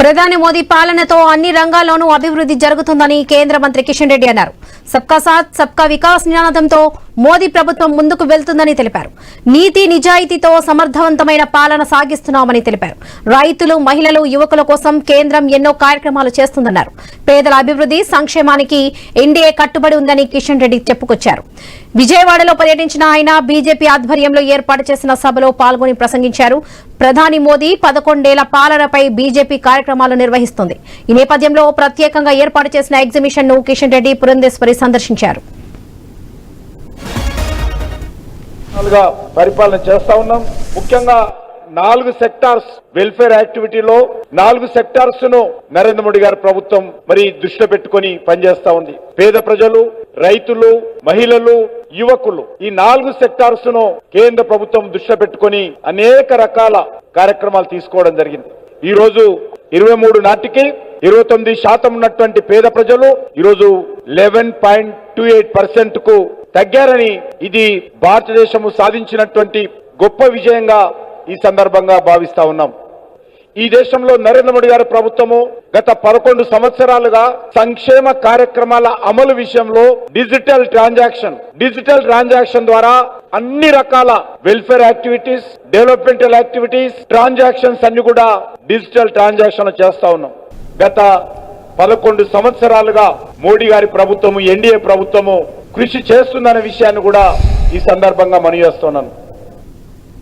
ప్రధాని మోదీ పాలనతో అన్ని రంగాల్లోనూ అభివృద్ధి జరుగుతుందని కేంద్ర మంత్రి కిషన్ రెడ్డి అన్నారు. సబ్కా సాథ్ సబ్కా వికాస్ నినాదంతో మోదీ ప్రభుత్వం ముందుకు వెళ్తుందని తెలిపారు. నీతి నిజాయితీతో సమర్థవంతమైన పాలన సాగిస్తున్నామని తెలిపారు. రైతులు, మహిళలు, యువకుల కోసం కేంద్రం ఎన్నో కార్యక్రమాలు చేస్తుందన్నారు. పేదల అభివృద్ధి, సంక్షేమానికి ఎన్డీఏ కట్టుబడి ఉందని కిషన్ రెడ్డి చెప్పుకొచ్చారు. విజయవాడలో పర్యటించిన ఆయన బీజేపీ ఆధ్వర్యంలో ఏర్పాటు చేసిన సభలో పాల్గొని ప్రసంగించారు. ప్రధాని మోదీ 11 ఏళ్ల పాలనపై బీజేపీ కార్యక్రమాలు నిర్వహిస్తుంది. ఈ నేపథ్యంలో ప్రత్యేకంగా ఏర్పాటు చేసిన ఎగ్జిబిషన్ ను కిషన్ రెడ్డి పురంధేశ్వరి సందర్శించారు. పరిపాలన చేస్తా ఉన్నాం. ముఖ్యంగా 4 సెక్టార్స్ వెల్ఫేర్ యాక్టివిటీలో 4 సెక్టార్స్ ను నరేంద్ర మోడీ గారి ప్రభుత్వం దృష్టిలో పెట్టుకుని పనిచేస్తా ఉంది. పేద ప్రజలు, రైతులు, మహిళలు, యువకులు, ఈ 4 సెక్టార్స్ ను కేంద్ర ప్రభుత్వం దృష్టిలో పెట్టుకుని అనేక రకాల కార్యక్రమాలు తీసుకోవడం జరిగింది. ఈ రోజు 23 నాటికి 29% ఉన్నటువంటి పేద ప్రజలు ఈరోజు 11.28% కు తగ్గారని, ఇది భారతదేశము సాధించినటువంటి గొప్ప విజయంగా ఈ సందర్భంగా భావిస్తా ఉన్నాం. ఈ దేశంలో నరేంద్ర మోడీ గారి ప్రభుత్వము గత 11 సంవత్సరాలుగా సంక్షేమ కార్యక్రమాల అమలు విషయంలో డిజిటల్ ట్రాన్సాక్షన్ ద్వారా అన్ని రకాల welfare activities, developmental activities, transactions అన్ని కూడా డిజిటల్ ట్రాన్సాక్షన్ చేస్తా ఉన్నాం. గత 11 సంవత్సరాలుగా మోడీ గారి ప్రభుత్వము, ఎన్డీఏ ప్రభుత్వము కృషి చేస్తుందనే విషయాన్ని కూడా ఈ సందర్భంగా మనవి చేస్తున్నాను.